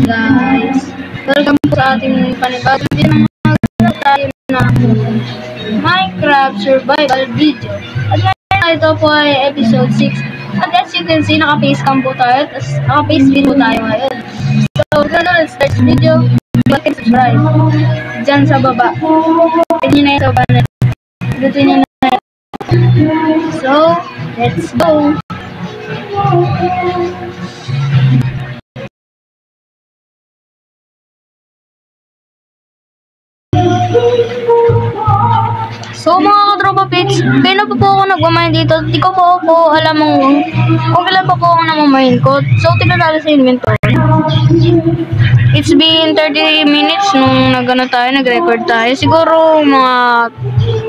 Guys, welcome po sa ating panibagong video ng tayo na Minecraft survival video. At ngayon ito po ay episode 6. At as you can see, naka-facecam po tayo. Tapos naka-face video tayo ngayon. So, let's start the video. Like and subscribe. Diyan sa baba. Pinyin na yung sa baba. Pinyin nyo na. So, let's go. So mga katropa pits, kailan pa po ako nagmamine dito? Di ko po alam kung kailan pa po ako nagmamine ko. So tignan natin sa inventory. It's been 30 minutes nung nag-record tayo. Siguro mga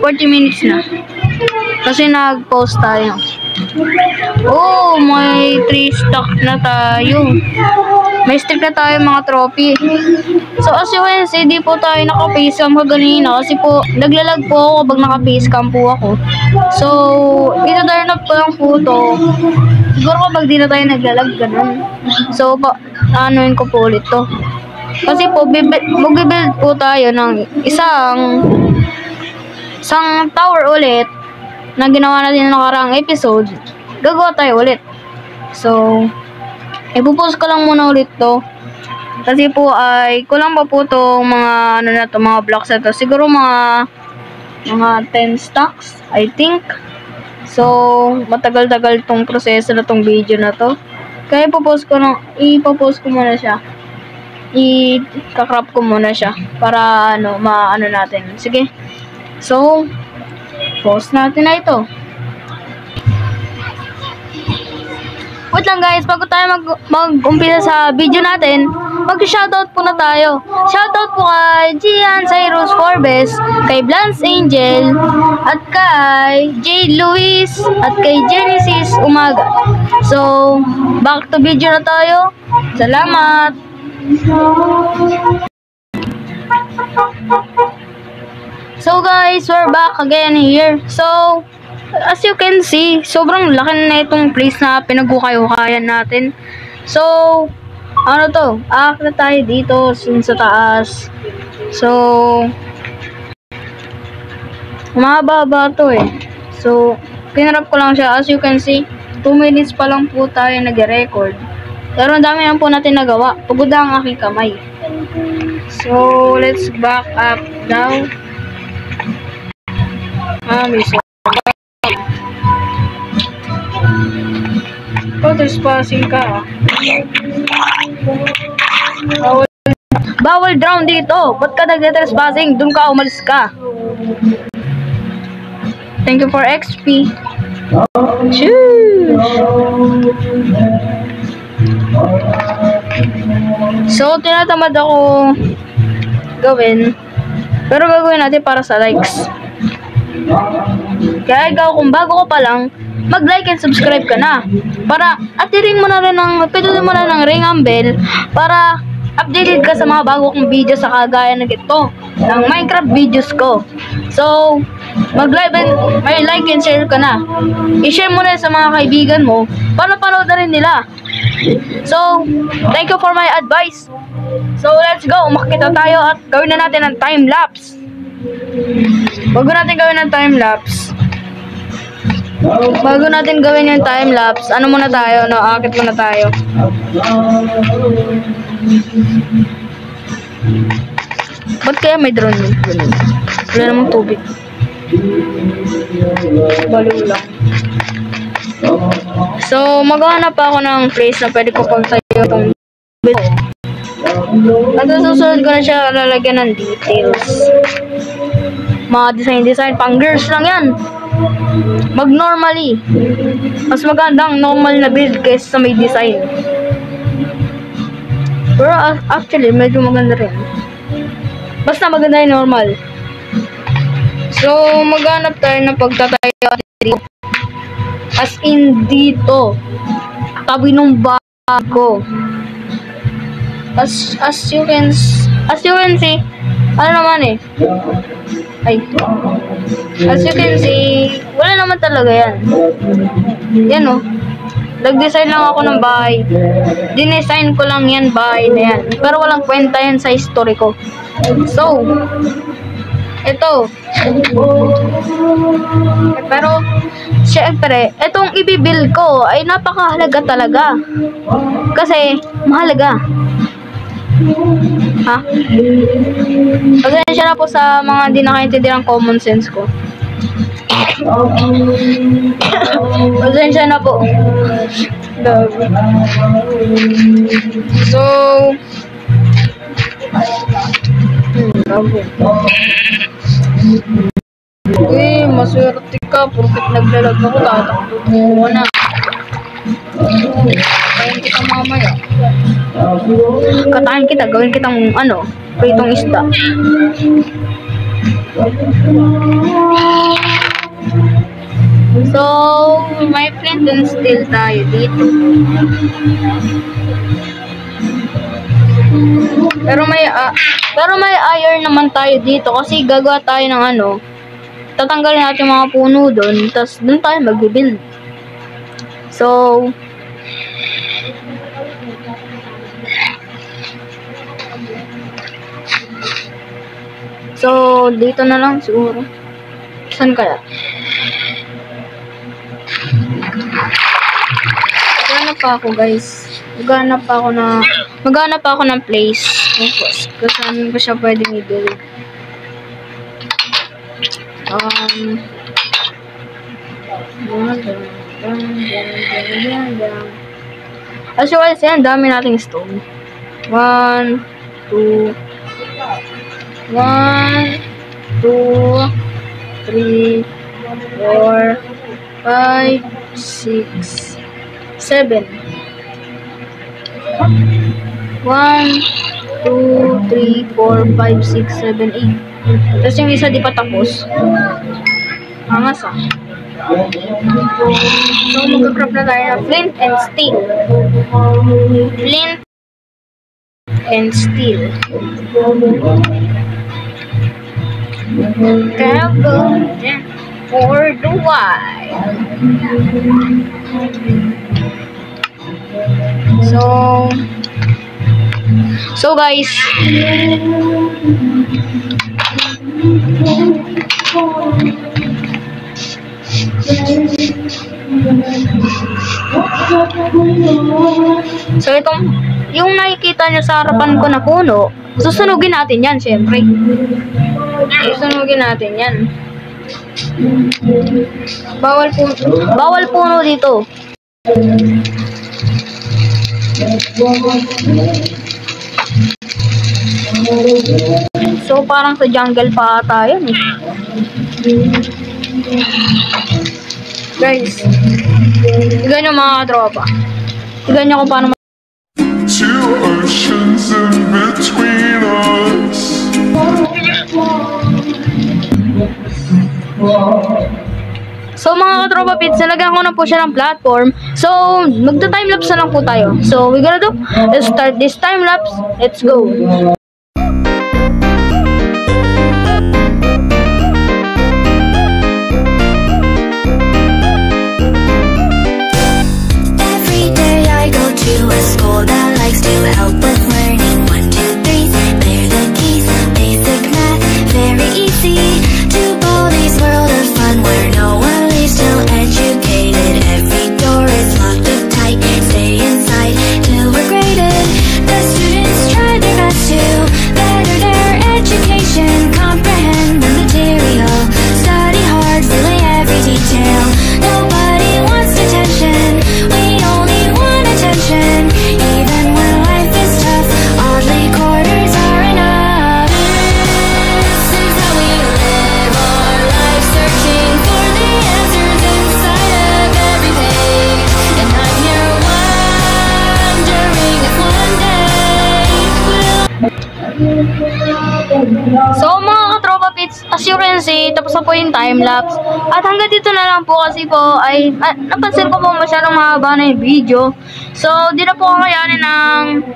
40 minutes na. Kasi nag-post tayo. Oh, may 3 stock na tayo. May stick na tayo mga trophy. So as you can see, di po tayo naka-facecam kaganina kasi po naglalag po ako kapag naka-facecam po ako. So, ito tayo na po yung photo. Siguro kapag di na tayo naglalag, ganun. So, anuin ko po ulit to. Kasi po, mag-build po tayo ng isang tower ulit na ginawa natin ng nakaraang episode. Gagawa tayo ulit. So, ipupost ko lang muna ulit to. Kasi po ay kulang pa po itong mga mga blocks na to. Siguro mga 10 stacks, I think. So, matagal-tagal tong proseso na tong video na to. Kaya ipopost ko muna siya. I-crop ko muna siya para maano natin. Sige. So, post natin na ito. Wait lang guys, bago tayo mag-umpisa sa video natin, mag-shoutout po na tayo. Shoutout po kay Gian Cyrus Forbes, kay Blance Angel, at kay J. Luis, at kay Genesis Umaga. So, back to video na tayo. Salamat! So guys, we're back again here. So, as you can see, sobrang laki na itong place na pinaghukayan natin. So, aakyat tayo dito sa taas. So, mahaba to eh. So, pinarap ko lang siya. As you can see, 2 minutes pa lang po tayo nag-record. Pero ang dami lang po natin nagawa. Pagod ang aking kamay. So, let's back up now. Trespassing ka. Bawal drown dito. Ba't ka nag-trespassing? Doon ka, umalis ka. Thank you for XP. Choose. So, tinatamad ako gawin. Pero gagawin natin para sa likes. Kaya ikaw, kung bago ko pa lang, mag-like and subscribe ka na. Para pindutin mo na ng ring ang bell para updated ka sa mga bago kong video sa kagaya na ito ng Minecraft videos ko. So, mag-like and share ka na. I-share mo na sa mga kaibigan mo para panood na rin nila. So, thank you for my advice. So, let's go. Umakyat na tayo at gawin na natin ang time-lapse. Bago natin gawin yung time-lapse, ano muna tayo, akit muna tayo. Ba't kaya may drone yun? Wala namang tubig. Baliw lang. So, maghahanap pa ako ng place na pwede ko pagtayo itong video. At susunod ko na siya lalagyan ng details. Mga design, pang girls lang yan. Mag-normally. Mas magandang normal na build kaysa sa may design. Pero actually, medyo maganda rin. Basta maganda yung normal. So, maghanap tayo ng pagtatayo dito. As in dito. Tabi ng bago. As you can see, ano naman eh. As you can see, wala naman talaga yan. Yan oh. Nag-design lang ako ng bahay. Dinesign ko lang yan, bahay na yan. Pero walang kwenta yan sa history ko. So, ito. Pero, syempre, itong ibibuild ko ay napakahalaga talaga. Kasi, mahalaga. Ha? Pasensya na po sa mga hindi nakaintindihan ng common sense ko. Pasensya na po. So, maswerte ka. Porket naglalag ako, tatakbo mo na. Katayin kita mamaya. Katayin kita, gawin kitang pritong isda. So, may flint and steel tayo dito. Pero may iron naman tayo dito kasi gagawa tayo ng tatanggalin natin yung mga puno doon, tapos doon tayo mag-build. So, dito na lang siguro. Saan kaya? Maghanap pa ako, guys. Maghanap pa ako ng place. Kung saan ko siya pwedeng i-build. As you can see, ang dami nating stone. 1, 2, 3, 4, 5, 6, 7, 8. Tapos yung isa di pa tapos. Angas ah. So, mag-crop na tayo na flint and steel. Flint and steel. Travel for the while. So guys, so itong yung nakikita nyo sa harapan ko na puno, susunugin natin yan, syempre. Susunugin natin yan. Bawal puno dito. So parang sa jungle pa ata yun eh. Guys, tignan nyo mga katropa. Tignan nyo kung paano two oceans in between us. So mga katropa pits, nalagyan ko na po siya ng platform. So magta-timelapse na lang po tayo. So we're gonna do, let's start this timelapse. Let's go. Every day I go to a school that likes to help with learning. 1, 2, 3, they're the keys. Basic math, very easy. To Baldi's world of fun where no one leaves till educated. Every door is locked up tight. Stay inside till we're graded. The students try their best to better their education. Comprehend the material. Study hard, filling every detail. Nobody wants detention. We only want attention. Even when life is tough, oddly quarters are enough. This is how we live our life, searching for the answers inside of every page. And I'm here wondering if one day So mga katropa pits, as you can see, tapos na po yung timelapse. At hanggang dito na lang po kasi po ay napansin ko po masyadong mahaba na yung video. So di na po kakayanin ng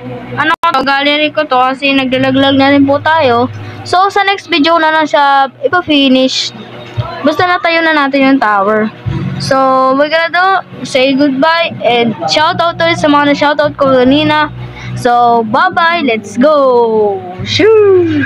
gallery ko to kasi naglalaglag na rin po tayo. So sa next video na lang siya ipa-finish. Basta natayo na natin yung tower. So, we're gonna do, say goodbye, and shoutout to sa mga na-shoutout ko kanina. So, bye-bye, let's go! Shoo!